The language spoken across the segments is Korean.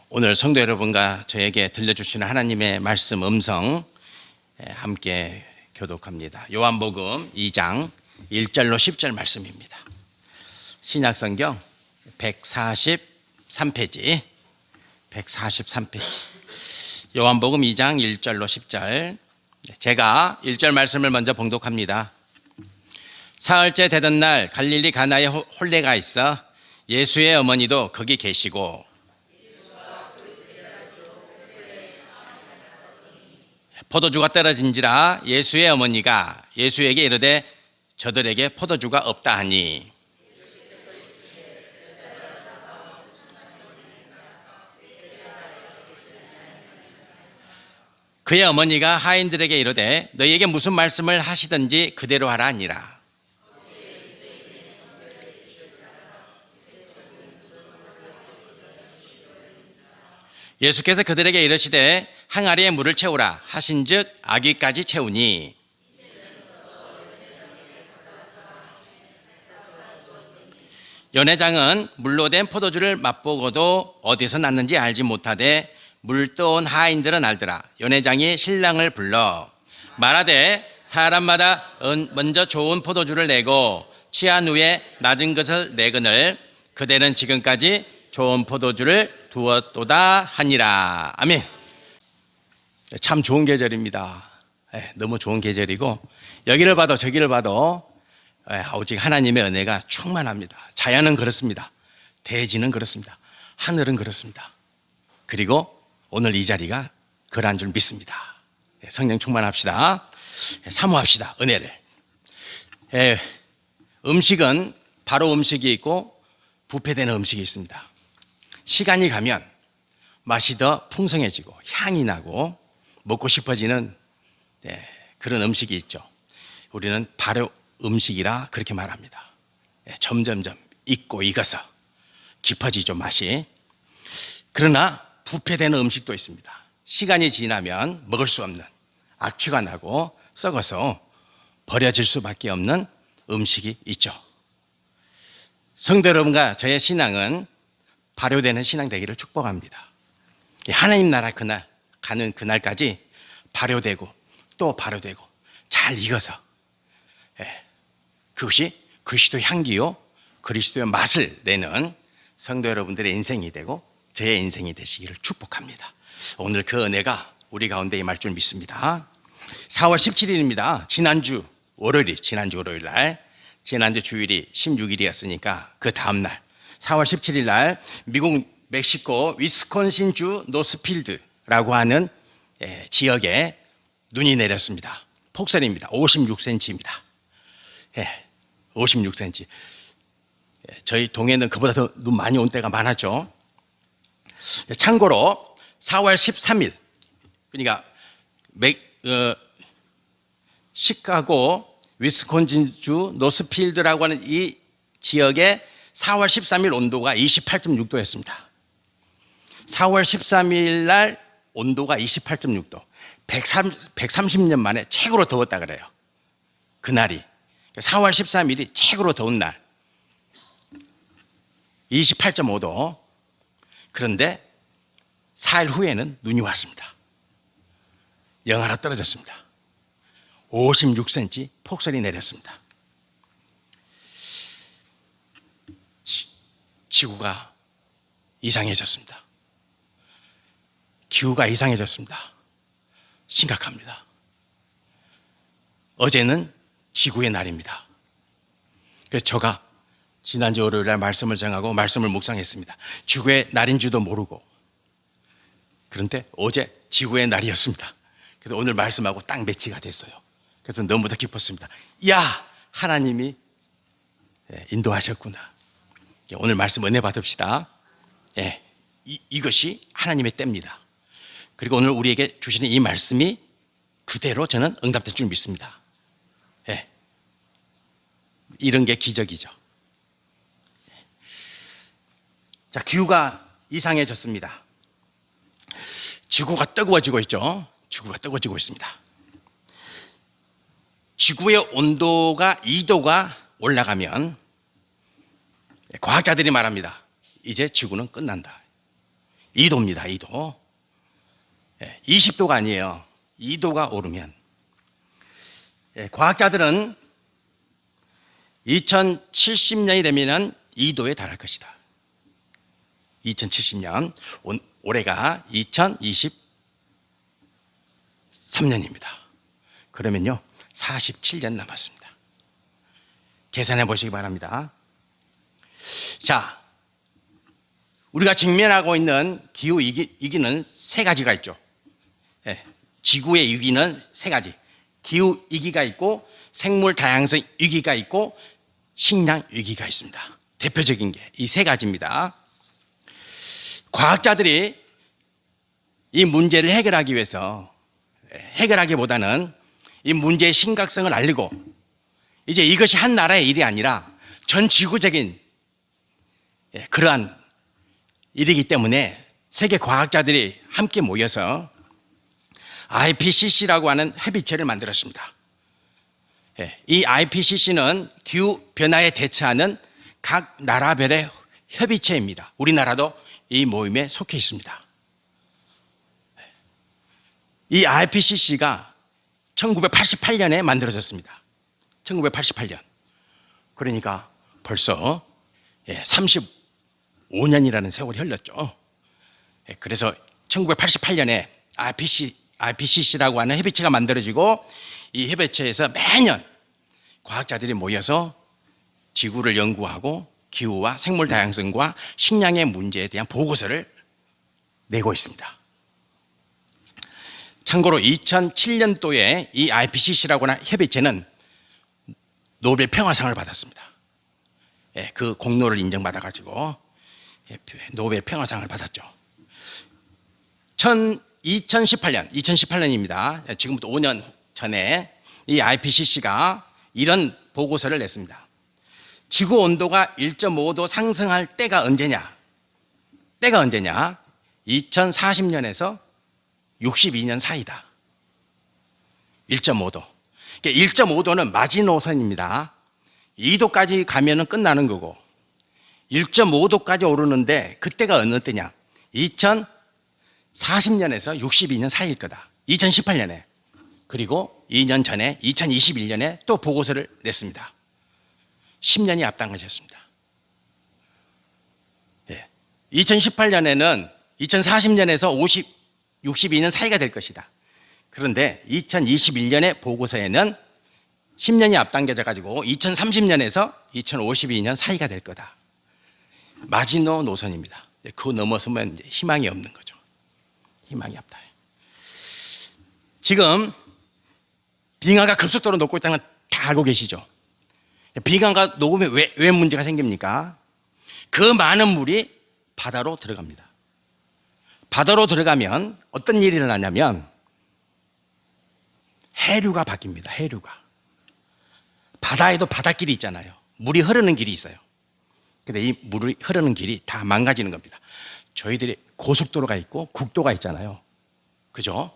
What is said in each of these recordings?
오늘 성도 여러분과 저에게 들려주시는 하나님의 말씀 음성 함께 교독합니다. 요한복음 2장 1절로 10절 말씀입니다. 신약성경 143페이지 요한복음 2장 1절로 10절. 제가 1절 말씀을 먼저 봉독합니다. 사흘째 되던 날 갈릴리 가나에 혼례가 있어 예수의 어머니도 거기 계시고 포도주가 떨어진지라 예수의 어머니가 예수에게 이르되 저들에게 포도주가 없다 하니 그의 어머니가 하인들에게 이르되 너희에게 무슨 말씀을 하시든지 그대로 하라 하니라. 예수께서 그들에게 이르시되 항아리에 물을 채우라 하신즉 아귀까지 채우니 연회장은 물로 된 포도주를 맛보고도 어디서 났는지 알지 못하되 물 떠온 하인들은 알더라. 연회장이 신랑을 불러 말하되 사람마다 먼저 좋은 포도주를 내고 취한 후에 낮은 것을 내거늘 그대는 지금까지 좋은 포도주를 두었도다 하니라. 아멘. 참 좋은 계절입니다. 너무 좋은 계절이고 여기를 봐도 저기를 봐도 오직 하나님의 은혜가 충만합니다. 자연은 그렇습니다. 대지는 그렇습니다. 하늘은 그렇습니다. 그리고 오늘 이 자리가 그러한 줄 믿습니다. 성령 충만합시다. 사모합시다. 은혜를. 음식은 바로 음식이 있고 부패되는 음식이 있습니다. 시간이 가면 맛이 더 풍성해지고 향이 나고 먹고 싶어지는 그런 음식이 있죠. 우리는 발효 음식이라 그렇게 말합니다. 점점점 익고 익어서 깊어지죠, 맛이. 그러나 부패되는 음식도 있습니다. 시간이 지나면 먹을 수 없는 악취가 나고 썩어서 버려질 수밖에 없는 음식이 있죠. 성도 여러분과 저의 신앙은 발효되는 신앙 되기를 축복합니다. 하나님 나라 가는 그날까지 발효되고 또 발효되고 잘 익어서 그것이 그리스도의 향기요 그리스도의 맛을 내는 성도 여러분들의 인생이 되고 저의 인생이 되시기를 축복합니다. 오늘 그 은혜가 우리 가운데 임할 줄 믿습니다. 4월 17일입니다. 지난주 월요일 날 지난주 주일이 16일이었으니까 그 다음날 4월 17일 날 미국 멕시코 위스콘신주 노스필드라고 하는 지역에 눈이 내렸습니다. 폭설입니다. 56cm입니다. 56cm. 저희 동해는 그보다 더 눈 많이 온 때가 많았죠. 참고로 4월 13일 그러니까 시카고 위스콘신주 노스필드라고 하는 이 지역의 4월 13일 온도가 28.6도였습니다. 4월 13일 날 온도가 28.6도. 130년 만에 최고로 더웠다 그래요. 그날이 4월 13일이 최고로 더운 날 28.5도. 그런데 4일 후에는 눈이 왔습니다. 영하로 떨어졌습니다. 56cm 폭설이 내렸습니다. 지구가 이상해졌습니다. 기후가 이상해졌습니다. 심각합니다. 어제는 지구의 날입니다. 그래서 제가 지난주 월요일 날 말씀을 정하고 말씀을 묵상했습니다. 지구의 날인 줄도 모르고 그런데 어제 지구의 날이었습니다. 그래서 오늘 말씀하고 딱 매치가 됐어요. 그래서 너무나 기뻤습니다. 야, 하나님이 인도하셨구나. 오늘 말씀 은혜 받읍시다. 이것이 하나님의 때입니다. 그리고 오늘 우리에게 주시는 이 말씀이 그대로 저는 응답될 줄 믿습니다. 이런 게 기적이죠. 자, 기후가 이상해졌습니다. 지구가 뜨거워지고 있죠. 지구가 뜨거워지고 있습니다. 지구의 온도가 2도가 올라가면 과학자들이 말합니다. 이제 지구는 끝난다. 2도입니다. 2도. 20도가 아니에요. 2도가 오르면. 과학자들은 2070년이 되면 2도에 달할 것이다. 2070년, 올해가 2023년입니다. 그러면요 47년 남았습니다. 계산해 보시기 바랍니다. 자, 우리가 직면하고 있는 기후 위기는 세 가지가 있죠. 지구의 위기는 세 가지. 기후 위기가 있고, 생물 다양성 위기가 있고, 식량 위기가 있습니다. 대표적인 게 이 세 가지입니다. 과학자들이 이 문제를 해결하기 위해서, 해결하기보다는 이 문제의 심각성을 알리고, 이제 이것이 한 나라의 일이 아니라 전 지구적인 그러한 일이기 때문에 세계 과학자들이 함께 모여서 IPCC라고 하는 협의체를 만들었습니다. 이 IPCC는 기후 변화에 대처하는 각 나라별의 협의체입니다. 우리나라도 이 모임에 속해 있습니다. 이 IPCC가 1988년에 만들어졌습니다. 1988년. 그러니까 벌써 35년이라는 세월이 흘렀죠. 그래서 1988년에 IPCC라고 하는 협의체가 만들어지고, 이 협의체에서 매년 과학자들이 모여서 지구를 연구하고 기후와 생물 다양성과 식량의 문제에 대한 보고서를 내고 있습니다. 참고로 2007년도에 이 IPCC라고 하는 협의체는 노벨 평화상을 받았습니다. 그 공로를 인정받아가지고 노벨 평화상을 받았죠. 2018년입니다. 지금부터 5년 전에 이 IPCC가 이런 보고서를 냈습니다. 지구 온도가 1.5도 상승할 때가 언제냐? 때가 언제냐? 2040년에서 62년 사이다. 1.5도. 1.5도는 마지노선입니다. 2도까지 가면은 끝나는 거고, 1.5도까지 오르는데 그때가 어느 때냐? 2040년에서 62년 사이일 거다. 2018년에. 그리고 2년 전에 2021년에 또 보고서를 냈습니다. 10년이 앞당겨졌습니다. 2018년에는 2040년에서 62년 사이가 될 것이다. 그런데 2021년의 보고서에는 10년이 앞당겨져 가지고 2030년에서 2052년 사이가 될 거다. 마지노 노선입니다. 그거 넘어서면 이제 희망이 없는 거죠. 희망이 없다. 지금 빙하가 급속도로 녹고 있다는 건 다 알고 계시죠? 빙하가 녹으면 왜 문제가 생깁니까? 그 많은 물이 바다로 들어갑니다. 바다로 들어가면 어떤 일이 일어나냐면 해류가 바뀝니다. 해류가. 바다에도 바닷길이 있잖아요. 물이 흐르는 길이 있어요. 근데 이 물이 흐르는 길이 다 망가지는 겁니다. 저희들이 고속도로가 있고 국도가 있잖아요. 그죠?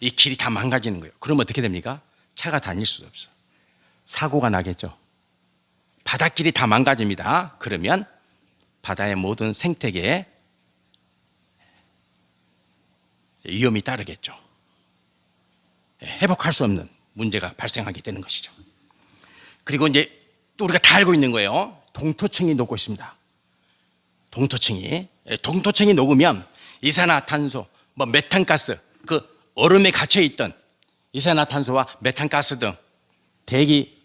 이 길이 다 망가지는 거예요. 그러면 어떻게 됩니까? 차가 다닐 수 없어. 사고가 나겠죠. 바닷길이 다 망가집니다. 그러면 바다의 모든 생태계에 위험이 따르겠죠. 회복할 수 없는 문제가 발생하게 되는 것이죠. 그리고 이제 또 우리가 다 알고 있는 거예요. 동토층이 녹고 있습니다. 동토층이 녹으면 이산화탄소, 메탄가스, 그 얼음에 갇혀 있던 이산화탄소와 메탄가스 등 대기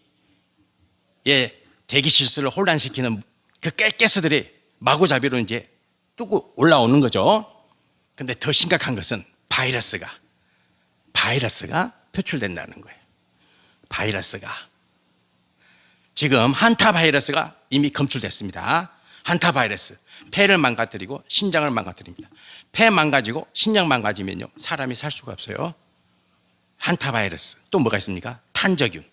질서를 혼란시키는 그 가스들이 마구잡이로 이제 뚝 올라오는 거죠. 근데 더 심각한 것은 바이러스가 표출된다는 거예요. 바이러스가. 지금 한타 바이러스가 이미 검출됐습니다. 한타 바이러스. 폐를 망가뜨리고 신장을 망가뜨립니다. 폐 망가지고 신장 망가지면요, 사람이 살 수가 없어요. 한타 바이러스. 또 뭐가 있습니까? 탄저균.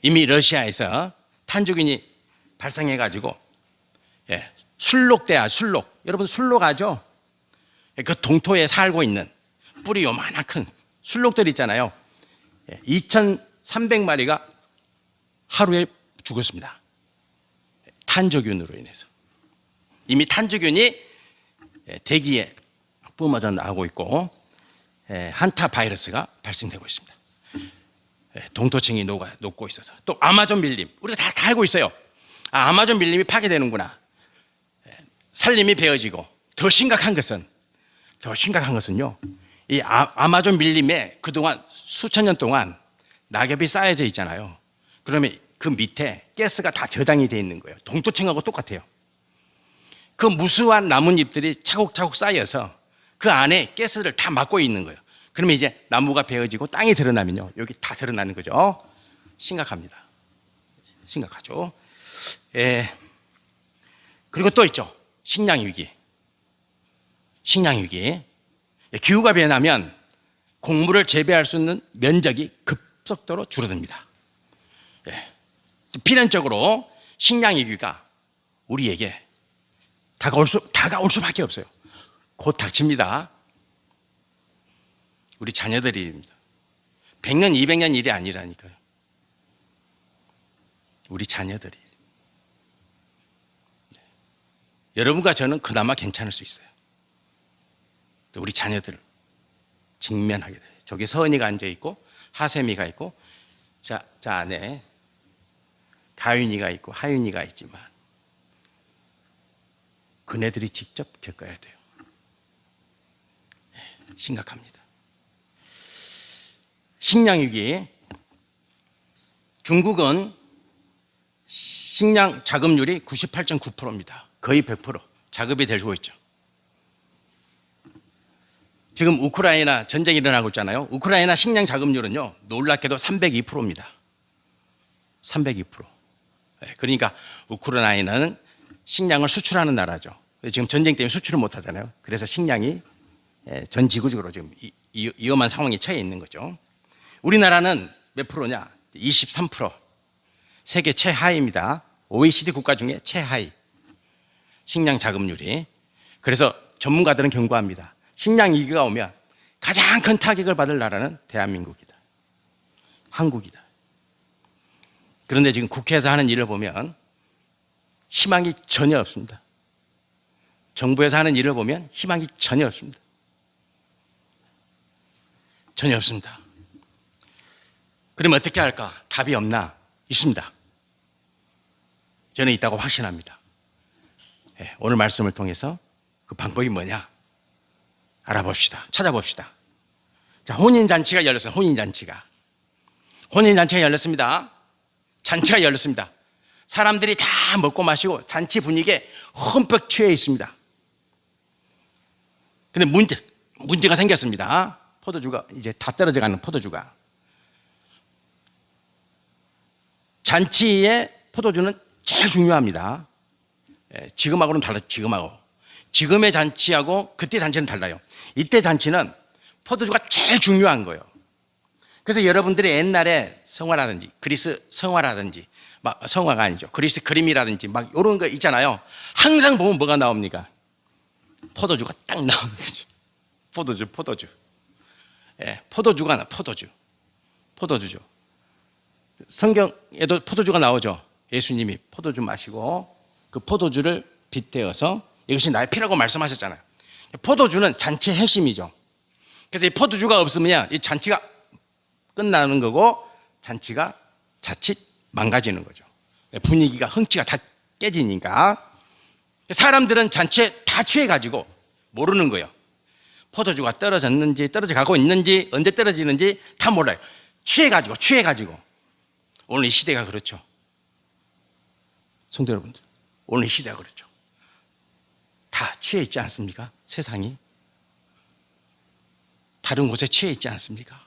이미 러시아에서 탄저균이 발생해가지고 술록대야, 술록. 여러분 술록 아죠? 그 동토에 살고 있는 뿌리 요만한 큰 술록들 있잖아요. 2,300마리가 하루에 죽었습니다. 탄저균으로 인해서. 이미 탄저균이 대기에 뿜어져 나오고 있고 한타 바이러스가 발생되고 있습니다. 동토층이 녹고 있어서 또 아마존 밀림 우리가 다 알고 있어요. 아마존 밀림이 파괴되는구나. 산림이 베어지고 더 심각한 것은요. 이 아마존 밀림에 그동안 수천 년 동안 낙엽이 쌓여져 있잖아요. 그러면 그 밑에 가스가 다 저장이 돼 있는 거예요. 동토층하고 똑같아요. 그 무수한 나뭇잎들이 차곡차곡 쌓여서 그 안에 가스를 다 막고 있는 거예요. 그러면 이제 나무가 베어지고 땅이 드러나면요, 여기 다 드러나는 거죠. 심각합니다. 심각하죠. 그리고 또 있죠. 식량 위기. 기후가 변하면 곡물을 재배할 수 있는 면적이 급속도로 줄어듭니다. 필연적으로 식량 위기가 우리에게 다가올 수밖에 없어요. 곧 닥칩니다. 우리 자녀들입니다. 100년, 200년 일이 아니라니까요. 우리 자녀들이. 여러분과 저는 그나마 괜찮을 수 있어요. 우리 자녀들 직면하게 돼요. 저기 서은이가 앉아있고 하샘이가 있고 자 안에 다윤이가 있고 하윤이가 있지만 그네들이 직접 겪어야 돼요. 심각합니다. 식량 위기. 중국은 식량 자급률이 98.9%입니다. 거의 100% 자급이 되고 있죠. 지금 우크라이나 전쟁이 일어나고 있잖아요. 우크라이나 식량 자급률은요, 놀랍게도 302%입니다. 302%. 그러니까 우크라이나는 식량을 수출하는 나라죠. 지금 전쟁 때문에 수출을 못 하잖아요. 그래서 식량이 전 지구적으로 지금 위험한 상황에 처해 있는 거죠. 우리나라는 몇 프로냐? 23%. 세계 최하위입니다. OECD 국가 중에 최하위. 식량 자급률이. 그래서 전문가들은 경고합니다. 식량 위기가 오면 가장 큰 타격을 받을 나라는 대한민국이다. 한국이다. 그런데 지금 국회에서 하는 일을 보면 희망이 전혀 없습니다. 정부에서 하는 일을 보면 희망이 전혀 없습니다. 전혀 없습니다. 그러면 어떻게 할까? 답이 없나? 있습니다. 저는 있다고 확신합니다. 오늘 말씀을 통해서 그 방법이 뭐냐? 알아봅시다. 찾아봅시다. 자, 혼인잔치가 열렸어요. 혼인잔치가 열렸습니다. 잔치가 열렸습니다. 사람들이 다 먹고 마시고 잔치 분위기에 흠뻑 취해 있습니다. 근데 문제가 생겼습니다. 포도주가 이제 다 떨어져가는 포도주가. 잔치의 포도주는 제일 중요합니다. 지금하고는 달라요. 지금의 잔치하고 그때 잔치는 달라요. 이때 잔치는 포도주가 제일 중요한 거예요. 그래서 여러분들이 옛날에 성화라든지 그리스 성화라든지 막 성화가 아니죠. 그리스 그림이라든지 막 이런 거 있잖아요. 항상 보면 뭐가 나옵니까? 포도주가 딱 나오는 거죠. 포도주. 포도주가 나. 포도주죠. 성경에도 포도주가 나오죠. 예수님이 포도주 마시고 그 포도주를 빗대어서 이것이 나의 피라고 말씀하셨잖아요. 포도주는 잔치의 핵심이죠. 그래서 이 포도주가 없으면 이 잔치가 끝나는 거고 잔치가 자칫 망가지는 거죠. 분위기가 흥취가 다 깨지니까 사람들은 잔치에 다 취해가지고 모르는 거예요. 포도주가 떨어졌는지 떨어져 가고 있는지 언제 떨어지는지 다 몰라요. 취해가지고 오늘 이 시대가 그렇죠. 성도 여러분들, 오늘 이 시대가 그렇죠. 다 취해 있지 않습니까? 세상이 다른 곳에 취해 있지 않습니까?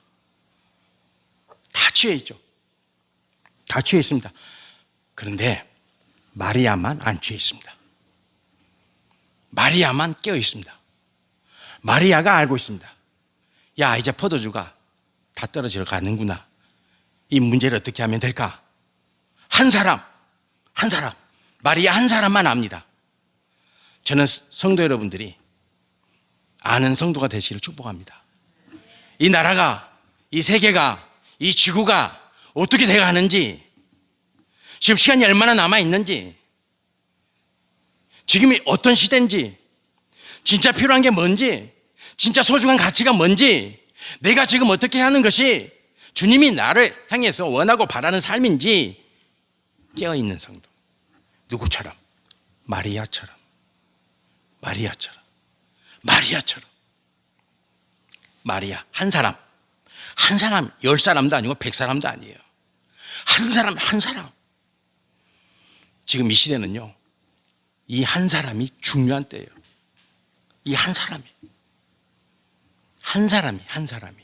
다 취해 있죠. 다 취해 있습니다. 그런데 마리아만 안 취해 있습니다. 마리아만 깨어 있습니다. 마리아가 알고 있습니다. 야, 이제 포도주가 다 떨어져 가는구나. 이 문제를 어떻게 하면 될까? 한 사람, 마리아 한 사람만 압니다. 저는 성도 여러분들이 아는 성도가 되시기를 축복합니다. 이 나라가, 이 세계가, 이 지구가 어떻게 돼가는지, 지금 시간이 얼마나 남아있는지, 지금이 어떤 시대인지, 진짜 필요한 게 뭔지, 진짜 소중한 가치가 뭔지, 내가 지금 어떻게 하는 것이 주님이 나를 향해서 원하고 바라는 삶인지 깨어있는 성도. 누구처럼? 마리아처럼. 마리아처럼. 마리아처럼. 마리아, 한 사람. 한 사람, 10사람도 아니고 100사람도 아니에요. 한 사람, 한 사람. 지금 이 시대는요, 이 한 사람이 중요한 때예요. 이 한 사람이. 한 사람이.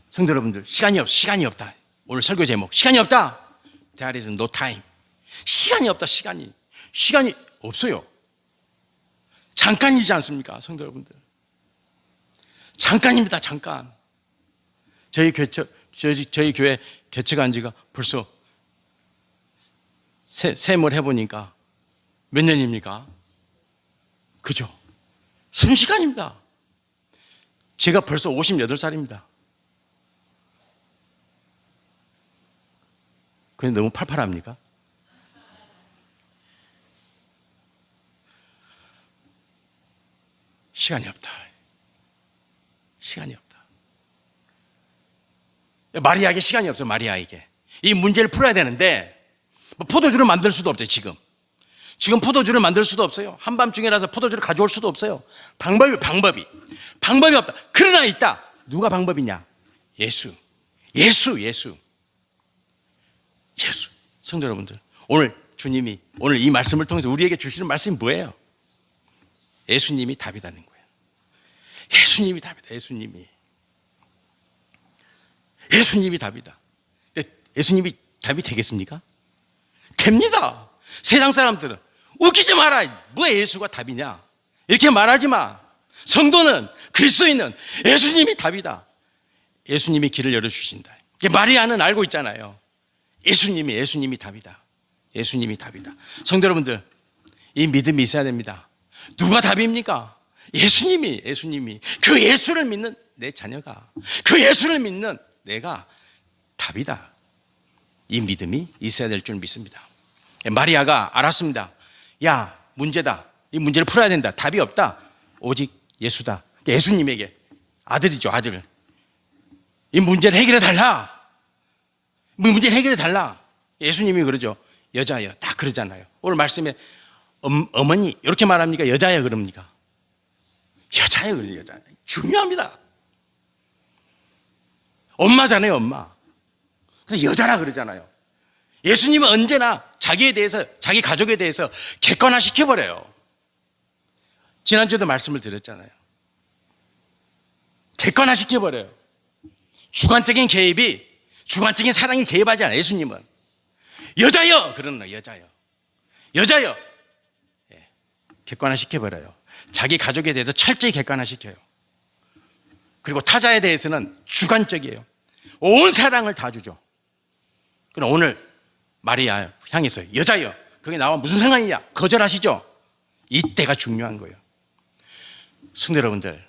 성도 여러분들, 시간이 없다. 오늘 설교 제목, 시간이 없다. There is no time. 시간이 없다, 시간이 없어요. 잠깐이지 않습니까, 성도 여러분들? 잠깐입니다, 잠깐. 저희 교회 개척한 지가 벌써 셈을 해보니까 몇 년입니까? 그죠? 순식간입니다. 제가 벌써 58살입니다. 그게 너무 팔팔합니까? 시간이 없다. 마리아에게 시간이 없어요. 마리아에게 이 문제를 풀어야 되는데 포도주를 만들 수도 없대요. 지금 포도주를 만들 수도 없어요. 한밤중이라서 포도주를 가져올 수도 없어요. 방법이 없다. 그러나 있다. 누가 방법이냐? 예수. 성도 여러분들, 오늘 주님이 오늘 이 말씀을 통해서 우리에게 주시는 말씀이 뭐예요? 예수님이 답이라는 거예요. 예수님이 답이다. 예수님이 답이다. 근데 예수님이 답이 되겠습니까? 됩니다. 세상 사람들은 웃기지 마라. 뭐 예수가 답이냐? 이렇게 말하지 마. 성도는, 그리스도인은 예수님이 답이다. 예수님이 길을 열어주신다. 마리아는 알고 있잖아요. 예수님이 답이다. 성도 여러분들, 이 믿음이 있어야 됩니다. 누가 답입니까? 예수님이. 그 예수를 믿는 내 자녀가, 그 예수를 믿는 내가 답이다. 이 믿음이 있어야 될 줄 믿습니다. 마리아가 알았습니다. 야, 문제다. 이 문제를 풀어야 된다. 답이 없다. 오직 예수다. 예수님에게, 아들이죠, 아들. 이 문제를 해결해 달라. 예수님이 그러죠. 여자여, 딱 그러잖아요. 오늘 말씀에 어머니 이렇게 말합니까? 여자여 그럽니까? 여자여. 중요합니다. 엄마잖아요, 엄마. 그래서 여자라 그러잖아요. 예수님은 언제나 자기에 대해서, 자기 가족에 대해서 객관화시켜버려요. 지난주에도 말씀을 드렸잖아요. 객관화시켜버려요. 주관적인 사랑이 개입하지 않아요. 예수님은 여자여 그러는 거예요. 여자여. 객관화시켜버려요. 자기 가족에 대해서 철저히 객관화시켜요. 그리고 타자에 대해서는 주관적이에요. 온 사랑을 다 주죠. 그럼 오늘 마리아 향해서 여자여, 그게 나와 무슨 상관이냐? 거절하시죠? 이때가 중요한 거예요. 성도 여러분들,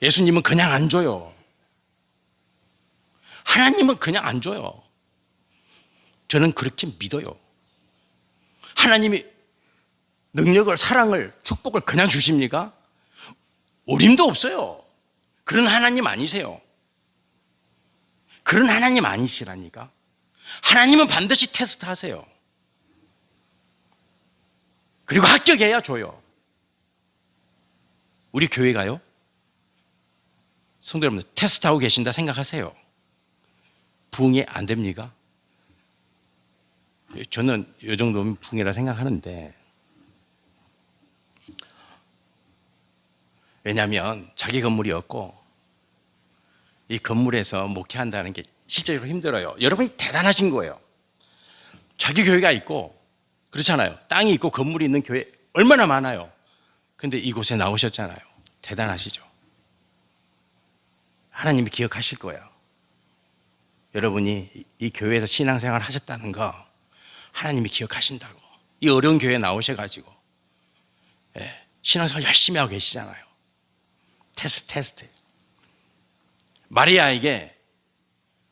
예수님은 그냥 안 줘요. 하나님은 그냥 안 줘요. 저는 그렇게 믿어요. 하나님이 능력을, 사랑을, 축복을 그냥 주십니까? 어림도 없어요. 그런 하나님 아니세요. 그런 하나님 아니시라니까. 하나님은 반드시 테스트하세요. 그리고 합격해야 줘요. 우리 교회가요, 성도 여러분들, 테스트하고 계신다 생각하세요. 부흥이 안 됩니까? 저는 이 정도면 부흥이라 생각하는데, 왜냐하면 자기 건물이 없고 이 건물에서 목회한다는 게 실제로 힘들어요. 여러분이 대단하신 거예요. 자기 교회가 있고, 그렇잖아요. 땅이 있고 건물이 있는 교회 얼마나 많아요. 근데 이곳에 나오셨잖아요. 대단하시죠. 하나님이 기억하실 거예요. 여러분이 이 교회에서 신앙생활 하셨다는 거 하나님이 기억하신다고. 이 어려운 교회에 나오셔가지고 신앙생활 열심히 하고 계시잖아요. 테스트. 마리아에게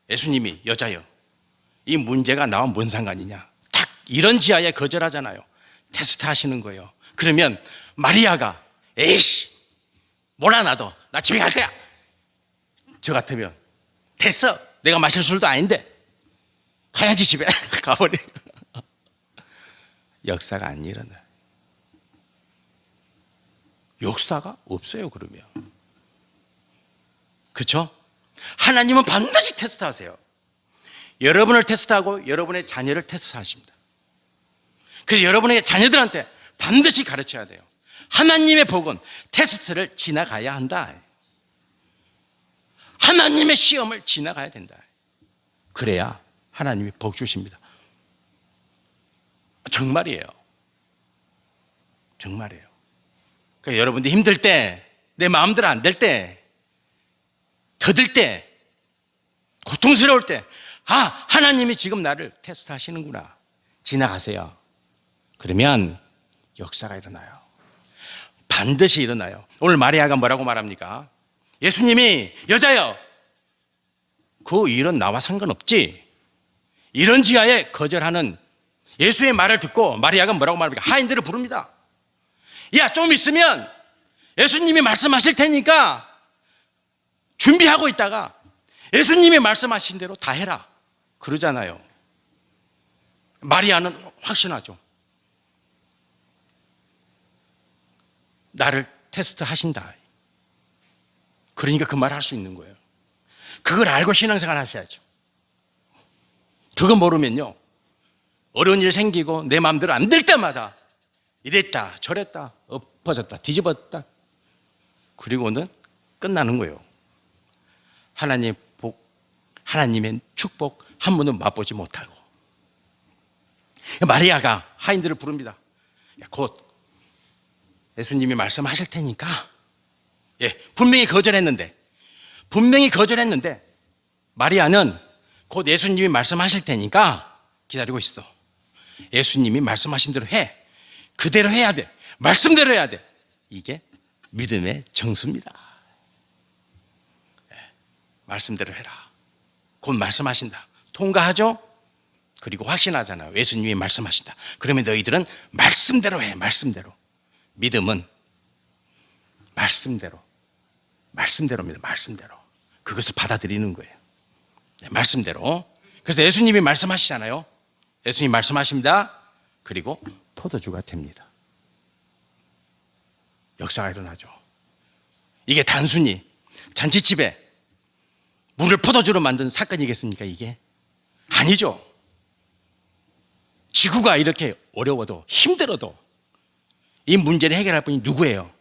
예수님이 여자여, 이 문제가 나와 뭔 상관이냐? 딱 이런 지하에 거절하잖아요. 테스트 하시는 거예요. 그러면 마리아가 에이씨 몰라 나도 나 집에 갈 거야. 저 같으면 됐어. 내가 마실 술도 아닌데 가야지 집에. 가버려. 역사가 안 일어나요. 역사가 없어요. 그러면 그렇죠? 하나님은 반드시 테스트하세요. 여러분을 테스트하고 여러분의 자녀를 테스트하십니다. 그래서 여러분의 자녀들한테 반드시 가르쳐야 돼요. 하나님의 복은 테스트를 지나가야 한다. 하나님의 시험을 지나가야 된다. 그래야 하나님이 복 주십니다. 정말이에요. 정말이에요. 그러니까 여러분들 힘들 때, 내 마음대로 안 될 때, 더들 때, 고통스러울 때, 하나님이 지금 나를 테스트 하시는구나. 지나가세요. 그러면 역사가 일어나요. 반드시 일어나요. 오늘 마리아가 뭐라고 말합니까? 예수님이 여자여, 그 일은 나와 상관없지. 이런 지하에 거절하는 예수의 말을 듣고 마리아가 뭐라고 말합니까? 하인들을 부릅니다. 야, 좀 있으면 예수님이 말씀하실 테니까 준비하고 있다가 예수님이 말씀하신 대로 다 해라. 그러잖아요. 마리아는 확신하죠. 나를 테스트 하신다. 그러니까 그 말을 할 수 있는 거예요. 그걸 알고 신앙생활 하셔야죠. 그거 모르면요, 어려운 일 생기고 내 마음대로 안 될 때마다 이랬다 저랬다 엎어졌다 뒤집었다, 그리고는 끝나는 거예요. 하나님의 복, 하나님의 축복 한 번도 맛보지 못하고. 마리아가 하인들을 부릅니다. 곧 예수님이 말씀하실 테니까, 분명히 거절했는데 마리아는 곧 예수님이 말씀하실 테니까 기다리고 있어. 예수님이 말씀하신 대로 해. 그대로 해야 돼. 말씀대로 해야 돼. 이게 믿음의 정수입니다. 말씀대로 해라. 곧 말씀하신다. 통과하죠? 그리고 확신하잖아요. 예수님이 말씀하신다. 그러면 너희들은 말씀대로 해. 말씀대로. 믿음은 말씀대로입니다. 말씀대로. 그것을 받아들이는 거예요. 말씀대로. 그래서 예수님이 말씀하시잖아요. 예수님이 말씀하십니다. 그리고 포도주가 됩니다. 역사가 일어나죠. 이게 단순히 잔치집에 물을 포도주로 만든 사건이겠습니까? 이게 아니죠. 지구가 이렇게 어려워도 힘들어도 이 문제를 해결할 분이 누구예요?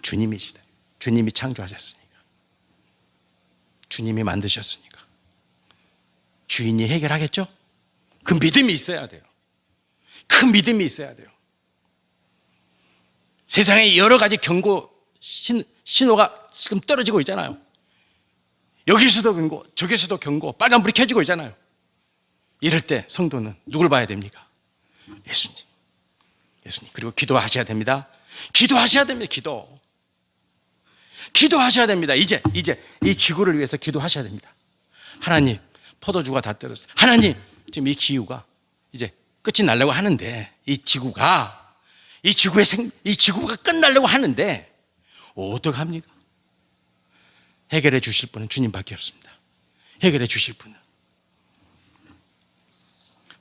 주님이시다. 주님이 창조하셨으니까, 주님이 만드셨으니까 주인이 해결하겠죠? 그 믿음이 있어야 돼요. 그 믿음이 있어야 돼요. 세상에 여러 가지 경고 신호가 지금 떨어지고 있잖아요. 여기서도 경고, 저기서도 경고, 빨간불이 켜지고 있잖아요. 이럴 때 성도는 누굴 봐야 됩니까? 예수님. 그리고 기도하셔야 됩니다. 기도하셔야 됩니다. 기도하셔야 됩니다. 이제 이 지구를 위해서 기도하셔야 됩니다. 하나님, 포도주가 다 떨어졌어요. 하나님, 지금 이 기후가 이제 끝이 나려고 하는데, 이 지구가 끝나려고 하는데 어떡합니까? 해결해 주실 분은 주님밖에 없습니다. 해결해 주실 분은.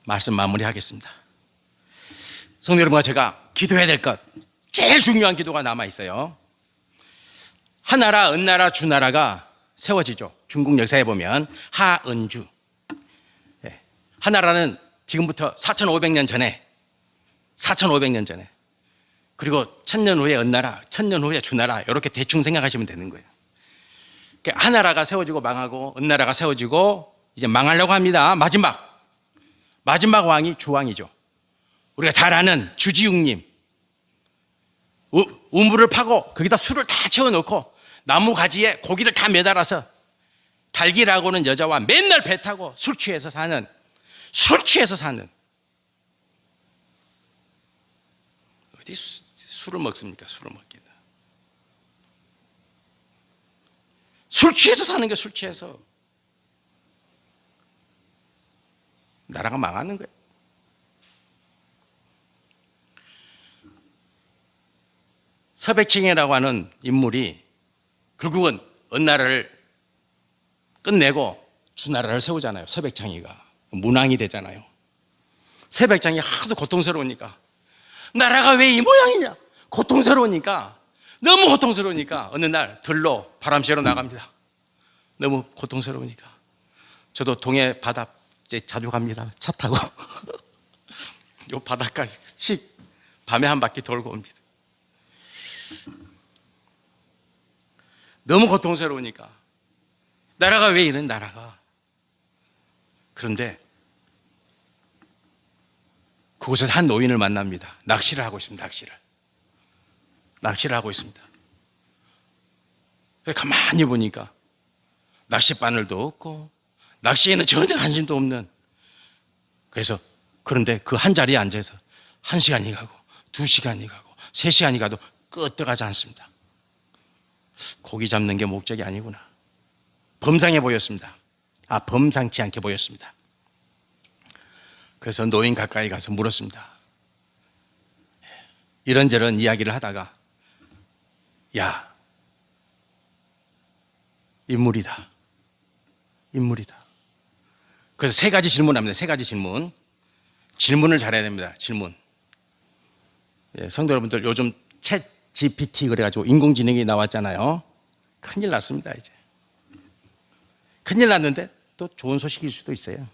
말씀 마무리하겠습니다. 성도 여러분과 제가 기도해야 될 것, 제일 중요한 기도가 남아 있어요. 하나라, 은나라, 주나라가 세워지죠. 중국 역사에 보면 하은주. 하나라는 지금부터 4,500년 전에, 그리고 1000년 후에 은나라, 1000년 후에 주나라, 이렇게 대충 생각하시면 되는 거예요. 하나라가 세워지고 망하고 은나라가 세워지고 이제 망하려고 합니다. 마지막 왕이 주왕이죠. 우리가 잘 아는 주지웅님. 우물을 파고 거기다 술을 다 채워놓고 나무 가지에 고기를 다 매달아서 달기라고는 여자와 맨날 배 타고 술 취해서 사는 어디 술을 먹습니까? 술을 먹기는. 술 취해서 사는 게 술 취해서. 나라가 망하는 거예요. 서백칭이라고 하는 인물이 결국은 어느 나라를 끝내고 두 나라를 세우잖아요. 서백창이가 문왕이 되잖아요. 서백창이 하도 고통스러우니까 나라가 왜 이 모양이냐, 고통스러우니까, 너무 고통스러우니까 어느 날 들로 바람 쐬러 나갑니다. 너무 고통스러우니까. 저도 동해 바다 자주 갑니다. 차 타고 요 바닷가 밤에 한 바퀴 돌고 옵니다. 너무 고통스러우니까 나라가 왜 이런 나라가. 그런데 그곳에서 한 노인을 만납니다. 낚시를 하고 있습니다. 낚시를 하고 있습니다. 가만히 보니까 낚싯바늘도 없고 낚시에는 전혀 관심도 없는. 그래서 그런데 그 한 자리에 앉아서 1시간이 가고 2시간이 가고 3시간이 가도 끄떡하지 않습니다. 고기 잡는 게 목적이 아니구나. 범상해 보였습니다. 범상치 않게 보였습니다. 그래서 노인 가까이 가서 물었습니다. 이런저런 이야기를 하다가, 야, 인물이다. 그래서 3가지 질문합니다. 3가지 질문. 질문을 잘해야 됩니다. 질문. 성도 여러분들, 요즘 챗 GPT 그래가지고 인공지능이 나왔잖아요. 큰일 났습니다. 이제 큰일 났는데 또 좋은 소식일 수도 있어요.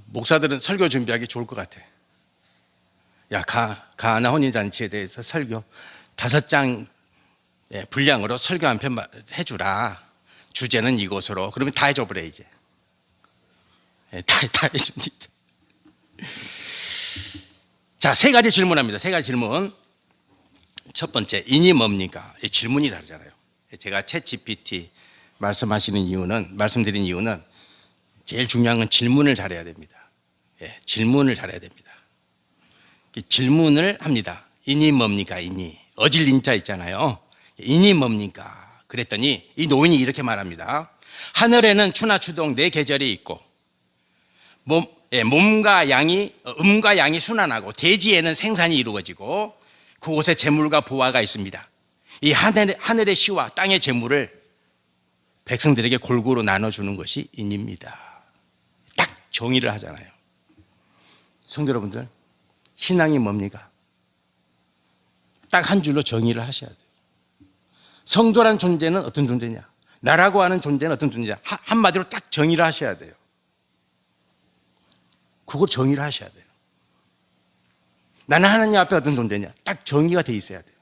목사들은 설교 준비하기 좋을 것 같아. 야, 가나 혼인잔치에 대해서 설교 5장 분량으로 설교 한 편 해주라. 주제는 이것으로. 그러면 다 해줘 버려 이제. 다 해줍니다. 자, 3가지 질문합니다. 3가지 질문. 첫 번째, 인이 뭡니까? 질문이 다르잖아요. 제가 챗 GPT 말씀드린 이유는 제일 중요한 건 질문을 잘해야 됩니다. 질문을 잘해야 됩니다. 질문을 합니다. 인이 뭡니까? 인이. 어질 인자 있잖아요. 인이 뭡니까? 그랬더니 이 노인이 이렇게 말합니다. 하늘에는 추나 추동 4계절이 있고 음과 양이 순환하고 대지에는 생산이 이루어지고 그곳에 재물과 보화가 있습니다. 이 하늘의 시와 땅의 재물을 백성들에게 골고루 나눠주는 것이 인입니다. 딱 정의를 하잖아요. 성도 여러분들, 신앙이 뭡니까? 딱 한 줄로 정의를 하셔야 돼요. 성도란 존재는 어떤 존재냐? 나라고 하는 존재는 어떤 존재냐? 한마디로 딱 정의를 하셔야 돼요. 그걸 정의를 하셔야 돼요. 나는 하나님 앞에 어떤 존재냐? 딱 정의가 돼 있어야 돼요.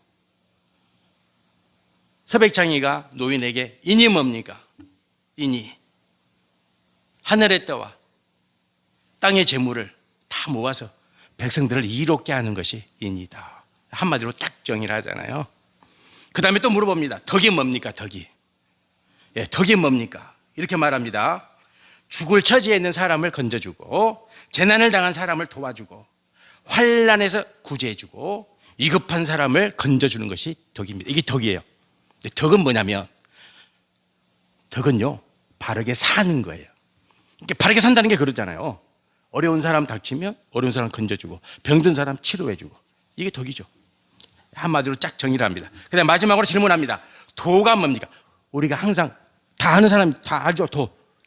서백창이가 노인에게 인이 뭡니까? 인이 하늘의 때와 땅의 재물을 다 모아서 백성들을 이롭게 하는 것이 인이다. 한마디로 딱 정의를 하잖아요. 그 다음에 또 물어봅니다. 덕이 뭡니까? 덕이 뭡니까? 이렇게 말합니다. 죽을 처지에 있는 사람을 건져주고 재난을 당한 사람을 도와주고 환난에서 구제해주고 위급한 사람을 건져주는 것이 덕입니다. 이게 덕이에요. 덕은 뭐냐면, 덕은요, 바르게 사는 거예요. 바르게 산다는 게 그러잖아요. 어려운 사람 닥치면 어려운 사람 건져주고 병든 사람 치료해주고, 이게 덕이죠. 한마디로 쫙 정의를 합니다. 그 다음에 마지막으로 질문합니다. 도가 뭡니까? 우리가 항상 다 아는 사람 다 알죠.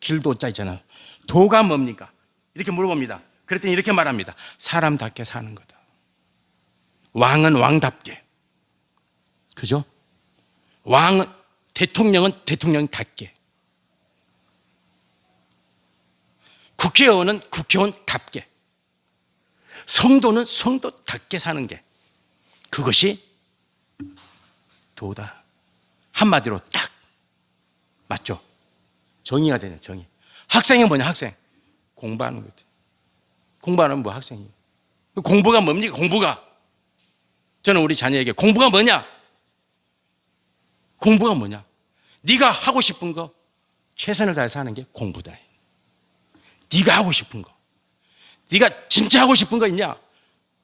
길도 자 있잖아요. 도가 뭡니까? 이렇게 물어봅니다. 그랬더니 이렇게 말합니다. 사람답게 사는 거다. 왕은 왕답게. 그죠? 대통령은 대통령답게. 국회의원은 국회의원답게. 성도는 성도답게 사는 게, 그것이 도다. 한마디로 딱 맞죠? 정의가 되는 정의. 학생이 뭐냐? 학생 공부하는 거죠. 공부하는 뭐 학생이. 공부가 뭡니까? 공부가. 저는 우리 자녀에게 공부가 뭐냐? 공부가 뭐냐? 네가 하고 싶은 거 최선을 다해서 하는 게 공부다. 네가 하고 싶은 거, 네가 진짜 하고 싶은 거 있냐?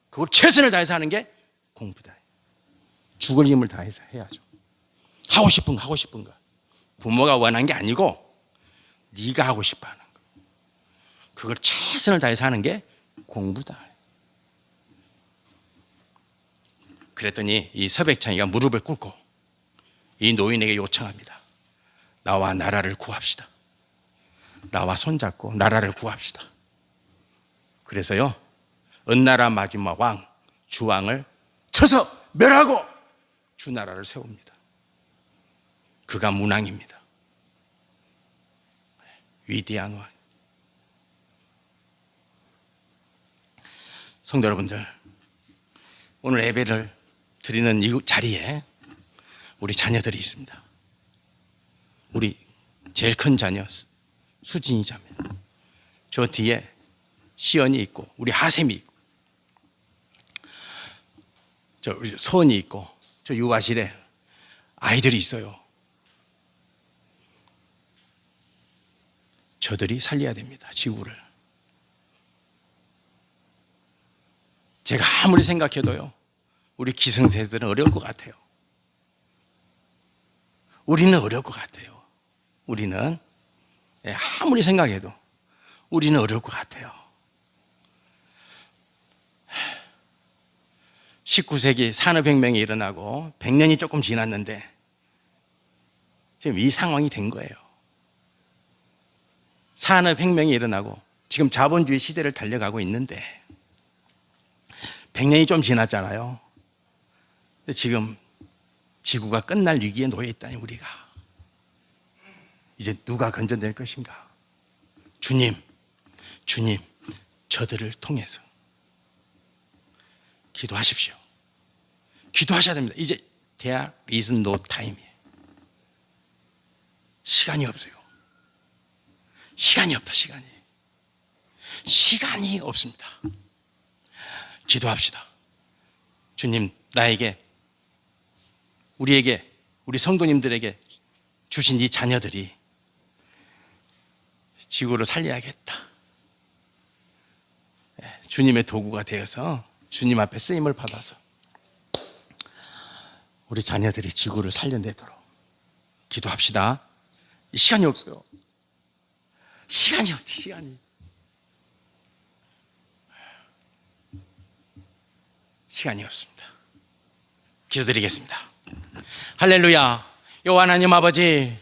그걸 최선을 다해서 하는 게 공부다. 죽을 힘을 다해서 해야죠. 하고 싶은 거. 부모가 원한 게 아니고 네가 하고 싶어 하는 거. 그걸 최선을 다해서 하는 게 공부다. 그랬더니 이 서백창이가 무릎을 꿇고 이 노인에게 요청합니다. 나와 나라를 구합시다. 나와 손잡고 나라를 구합시다. 그래서요, 은나라 마지막 왕 주왕을 쳐서 멸하고 주나라를 세웁니다. 그가 문왕입니다. 위대한 왕. 성도 여러분들, 오늘 예배를 드리는 이 자리에 우리 자녀들이 있습니다. 우리 제일 큰 자녀 수진이 자매, 저 뒤에 시연이 있고 우리 하샘이 있고 저 우리 소원이 있고 저 유아실에 아이들이 있어요. 저들이 살려야 됩니다. 지구를. 제가 아무리 생각해도요, 우리 기성세대들은 어려울 것 같아요. 우리는 어려울 것 같아요. 우리는 아무리 생각해도 우리는 어려울 것 같아요. 19세기 산업혁명이 일어나고 100년이 조금 지났는데 지금 이 상황이 된 거예요. 산업혁명이 일어나고 지금 자본주의 시대를 달려가고 있는데 100년이 좀 지났잖아요. 근데 지금 지구가 끝날 위기에 놓여 있다니 우리가. 이제 누가 건져낼 것인가? 주님, 저들을 통해서 기도하십시오. 기도하셔야 됩니다. 이제 there is no time. 시간이 없어요. 시간이 없다, 시간이 없습니다. 기도합시다. 주님, 나에게, 우리에게, 우리 성도님들에게 주신 이 자녀들이 지구를 살려야겠다. 주님의 도구가 되어서 주님 앞에 쓰임을 받아서 우리 자녀들이 지구를 살려내도록 기도합시다. 시간이 없어요. 시간이 없지, 시간이 없습니다. 기도드리겠습니다. 할렐루야. 여호와 하나님 아버지,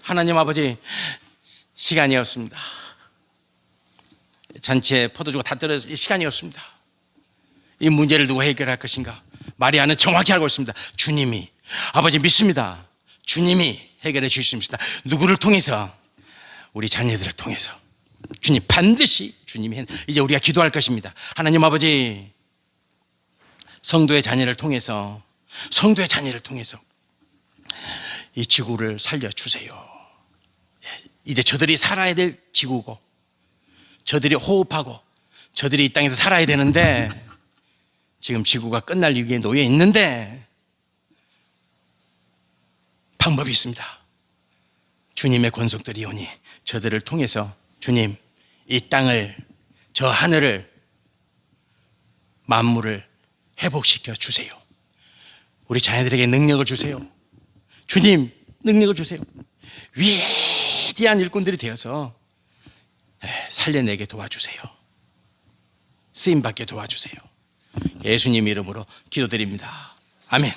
시간이 없습니다. 잔치에 포도주가 다 떨어져 시간이 없습니다. 이 문제를 누가 해결할 것인가? 마리아는 정확히 알고 있습니다. 주님이, 아버지 믿습니다. 주님이 해결해 주십니다. 누구를 통해서? 우리 자녀들을 통해서. 주님, 반드시 주님이 이제 우리가 기도할 것입니다. 하나님 아버지, 성도의 자녀를 통해서 이 지구를 살려주세요. 이제 저들이 살아야 될 지구고, 저들이 호흡하고, 저들이 이 땅에서 살아야 되는데 지금 지구가 끝날 위기에 놓여 있는데 방법이 있습니다. 주님의 권속들이 오니 저들을 통해서 주님, 이 땅을, 저 하늘을, 만물을 회복시켜 주세요. 우리 자녀들에게 능력을 주세요. 주님, 능력을 주세요. 위대한 일꾼들이 되어서 살려내게 도와주세요. 쓰임받게 도와주세요. 예수님 이름으로 기도드립니다. 아멘.